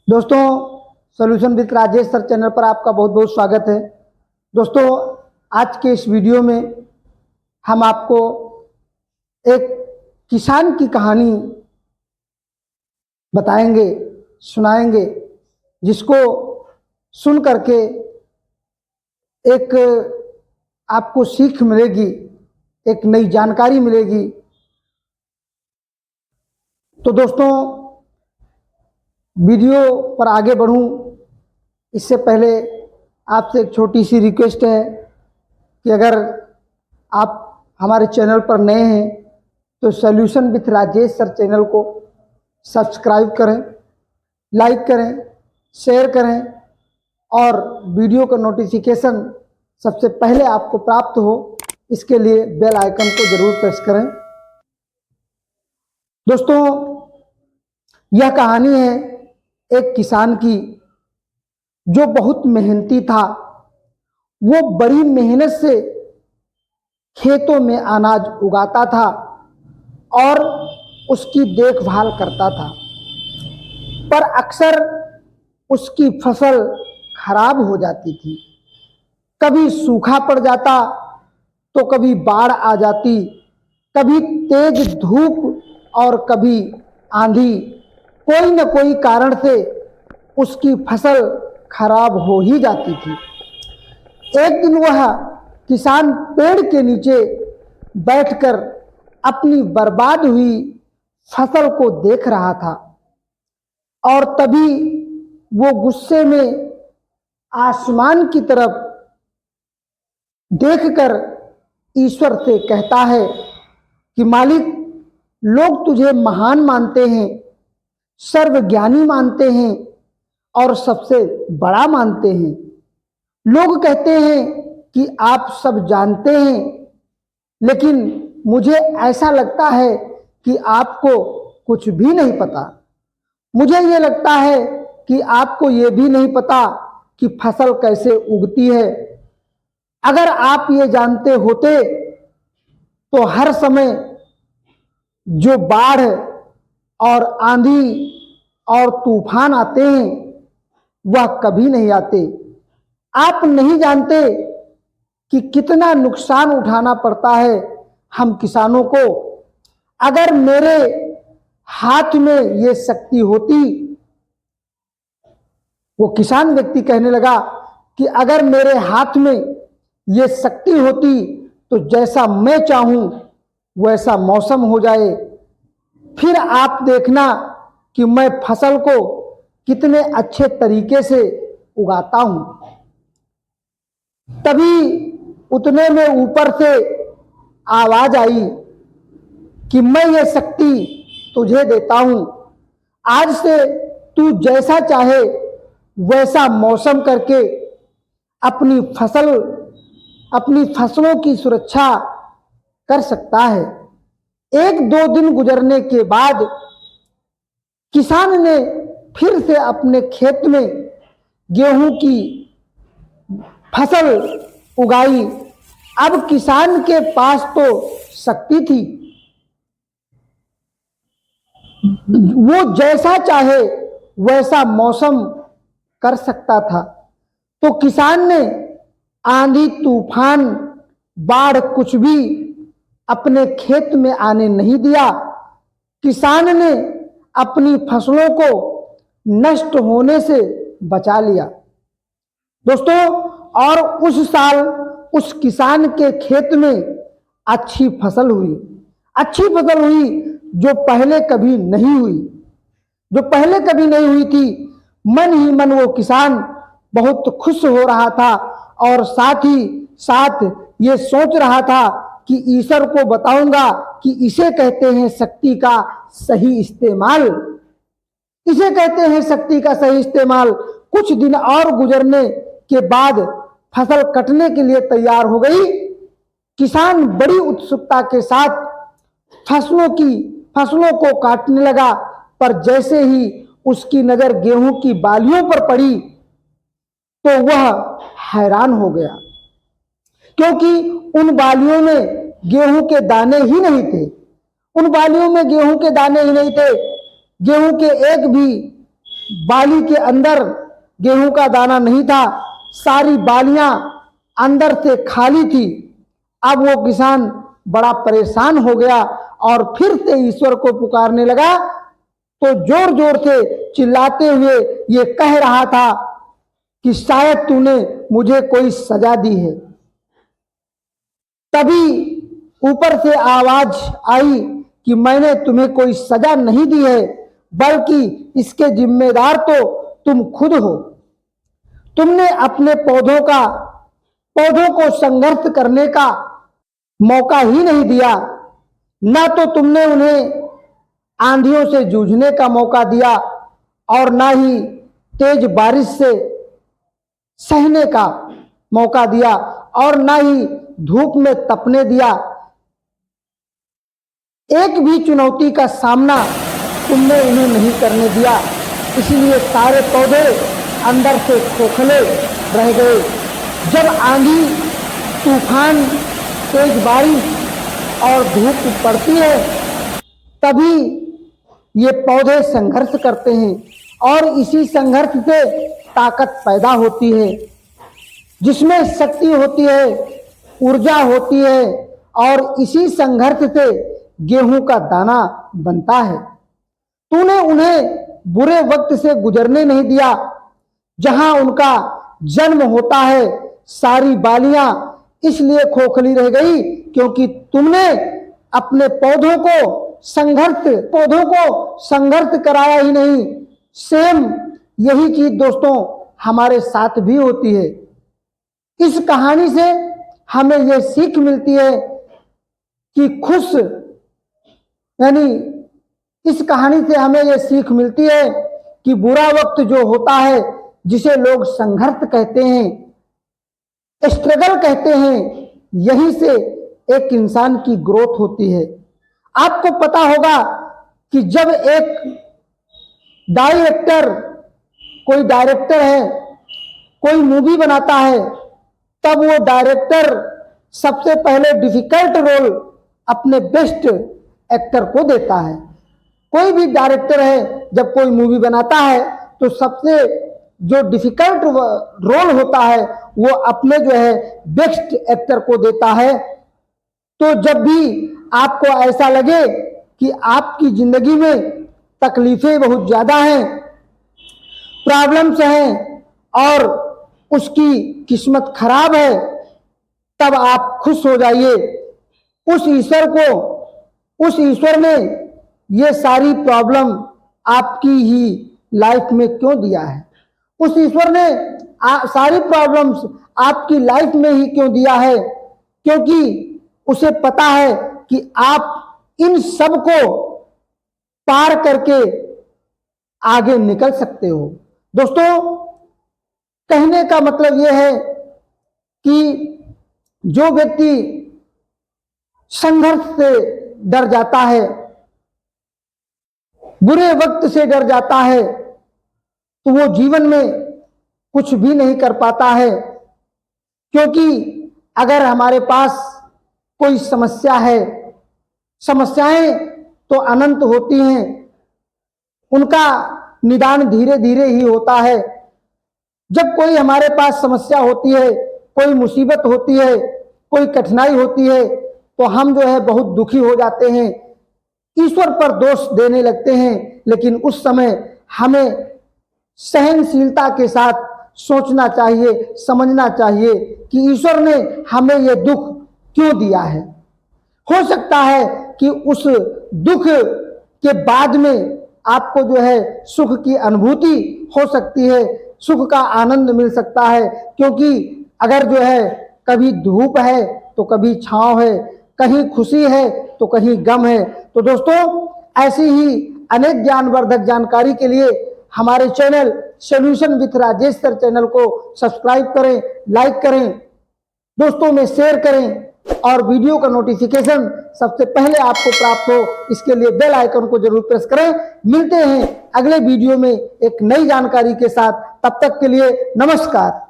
दोस्तों, solution with Rajesh sir channel पर आपका बहुत बहुत स्वागत है। दोस्तों, आज के इस वीडियो में हम आपको एक किसान की कहानी बताएंगे, सुनाएंगे, जिसको सुन करके एक आपको सीख मिलेगी, एक नई जानकारी मिलेगी। तो दोस्तों, वीडियो पर आगे बढ़ूं इससे पहले आपसे एक छोटी सी रिक्वेस्ट है कि अगर आप हमारे चैनल पर नए हैं तो solution with Rajesh sir channel को सब्सक्राइब करें, लाइक करें, शेयर करें और वीडियो का नोटिफिकेशन सबसे पहले आपको प्राप्त हो, इसके लिए बेल आइकन को जरूर प्रेस करें। दोस्तों, यह कहानी है एक किसान की जो बहुत मेहनती था। वो बड़ी मेहनत से खेतों में अनाज उगाता था और उसकी देखभाल करता था, पर अक्सर उसकी फसल खराब हो जाती थी। कभी सूखा पड़ जाता तो कभी बाढ़ आ जाती, कभी तेज धूप और कभी आंधी। कोई न कोई कारण से उसकी फसल खराब हो ही जाती थी। एक दिन वह किसान पेड़ के नीचे बैठकर अपनी बर्बाद हुई फसल को देख रहा था और तभी वो गुस्से में आसमान की तरफ देखकर ईश्वर से कहता है कि मालिक, लोग तुझे महान मानते हैं, सर्वज्ञानी मानते हैं और सबसे बड़ा मानते हैं। लोग कहते हैं कि आप सब जानते हैं, लेकिन मुझे ऐसा लगता है कि आपको कुछ भी नहीं पता। मुझे ये लगता है कि आपको ये भी नहीं पता कि फसल कैसे उगती है। अगर आप ये जानते होते तो हर समय जो बाढ़ और आंधी और तूफान आते हैं वह कभी नहीं आते। आप नहीं जानते कि कितना नुकसान उठाना पड़ता है हम किसानों को। अगर मेरे हाथ में ये शक्ति होती, वो किसान व्यक्ति कहने लगा कि अगर मेरे हाथ में ये शक्ति होती तो जैसा मैं चाहूं वैसा मौसम हो जाए, फिर आप देखना कि मैं फसल को कितने अच्छे तरीके से उगाता हूं। तभी उतने में ऊपर से आवाज आई कि मैं ये शक्ति तुझे देता हूं। आज से तू जैसा चाहे वैसा मौसम करके अपनी फसलों की सुरक्षा कर सकता है। एक दो दिन गुजरने के बाद किसान ने फिर से अपने खेत में गेहूं की फसल उगाई। अब किसान के पास तो शक्ति थी, वो जैसा चाहे वैसा मौसम कर सकता था। तो किसान ने आंधी, तूफान, बाढ़ कुछ भी अपने खेत में आने नहीं दिया। किसान ने अपनी फसलों को नष्ट होने से बचा लिया। दोस्तों, और उस साल उस किसान के खेत में अच्छी फसल हुई जो पहले कभी नहीं हुई थी। मन ही मन वो किसान बहुत खुश हो रहा था और साथ ही साथ ये सोच रहा था कि ईश्वर को बताऊंगा कि इसे कहते हैं शक्ति का सही इस्तेमाल। कुछ दिन और गुजरने के बाद फसल कटने के लिए तैयार हो गई। किसान बड़ी उत्सुकता के साथ फसलों को काटने लगा, पर जैसे ही उसकी नजर गेहूं की बालियों पर पड़ी तो वह हैरान हो गया, क्योंकि उन बालियों में गेहूं के दाने ही नहीं थे। गेहूं के एक भी बाली के अंदर गेहूं का दाना नहीं था, सारी बालियां अंदर से खाली थी। अब वो किसान बड़ा परेशान हो गया और फिर से ईश्वर को पुकारने लगा, तो जोर जोर से चिल्लाते हुए ये कह रहा था कि शायद तूने मुझे कोई सजा दी है। तभी ऊपर से आवाज आई कि मैंने तुम्हें कोई सजा नहीं दी है, बल्कि इसके जिम्मेदार तो तुम खुद हो। तुमने अपने पौधों को संघर्ष करने का मौका ही नहीं दिया, ना तो तुमने उन्हें आंधियों से जूझने का मौका दिया और ना ही तेज बारिश से सहने का मौका दिया और ना ही धूप में तपने दिया। एक भी चुनौती का सामना तुमने उन्हें नहीं करने दिया, इसलिए सारे पौधे अंदर से खोखले रह गए। जब आंधी, तूफान, तेज बारिश और धूप पड़ती है, तभी ये पौधे संघर्ष करते हैं और इसी संघर्ष से ताकत पैदा होती है, जिसमें शक्ति होती है, ऊर्जा होती है और इसी संघर्ष से गेहूं का दाना बनता है। तूने उन्हें बुरे वक्त से गुजरने नहीं दिया। जहां उनका जन्म होता है, सारी बालियां इसलिए खोखली रह गई क्योंकि तुमने अपने पौधों को संघर्ष कराया ही नहीं। सेम यही चीज दोस्तों हमारे साथ भी होती है। इस कहानी से हमें यह सीख मिलती है कि इस कहानी से हमें यह सीख मिलती है कि बुरा वक्त जो होता है, जिसे लोग संघर्ष कहते हैं, स्ट्रगल कहते हैं, यहीं से एक इंसान की ग्रोथ होती है। आपको पता होगा कि जब कोई डायरेक्टर है, कोई मूवी बनाता है, तब वो डायरेक्टर सबसे पहले डिफिकल्ट रोल अपने बेस्ट एक्टर को देता है। कोई भी डायरेक्टर है जब कोई मूवी बनाता है तो सबसे जो डिफिकल्ट रोल होता है वो अपने जो है बेस्ट एक्टर को देता है। तो जब भी आपको ऐसा लगे कि आपकी जिंदगी में तकलीफें बहुत ज्यादा हैं, प्रॉब्लम्स हैं और उसकी किस्मत खराब है, तब आप खुश हो जाइए। उस ईश्वर ने ये सारी प्रॉब्लम आपकी ही लाइफ में क्यों दिया है? उस ईश्वर ने सारी प्रॉब्लम्स आपकी लाइफ में ही क्यों दिया है? क्योंकि उसे पता है कि आप इन सब को पार करके आगे निकल सकते हो। दोस्तों, कहने का मतलब यह है कि जो व्यक्ति संघर्ष से डर जाता है, बुरे वक्त से डर जाता है, तो वो जीवन में कुछ भी नहीं कर पाता है। क्योंकि अगर हमारे पास कोई समस्या है, समस्याएं तो अनंत होती हैं, उनका निदान धीरे धीरे ही होता है। जब कोई हमारे पास समस्या होती है, कोई मुसीबत होती है, कोई कठिनाई होती है, तो हम जो है बहुत दुखी हो जाते हैं, ईश्वर पर दोष देने लगते हैं। लेकिन उस समय हमें सहनशीलता के साथ सोचना चाहिए, समझना चाहिए कि ईश्वर ने हमें यह दुख क्यों दिया है। हो सकता है कि उस दुख के बाद में आपको जो है सुख की अनुभूति हो सकती है, सुख का आनंद मिल सकता है। क्योंकि अगर जो है कभी धूप है तो कभी छांव है, कहीं खुशी है तो कहीं गम है। तो दोस्तों, ऐसी ही अनेक ज्ञानवर्धक जानकारी के लिए हमारे channel solution with Rajesh sir channel को सब्सक्राइब करें, लाइक करें, दोस्तों में शेयर करें और वीडियो का नोटिफिकेशन सबसे पहले आपको प्राप्त हो, इसके लिए बेल आइकन को जरूर प्रेस करें। मिलते हैं अगले वीडियो में एक नई जानकारी के साथ, तब तक के लिए नमस्कार।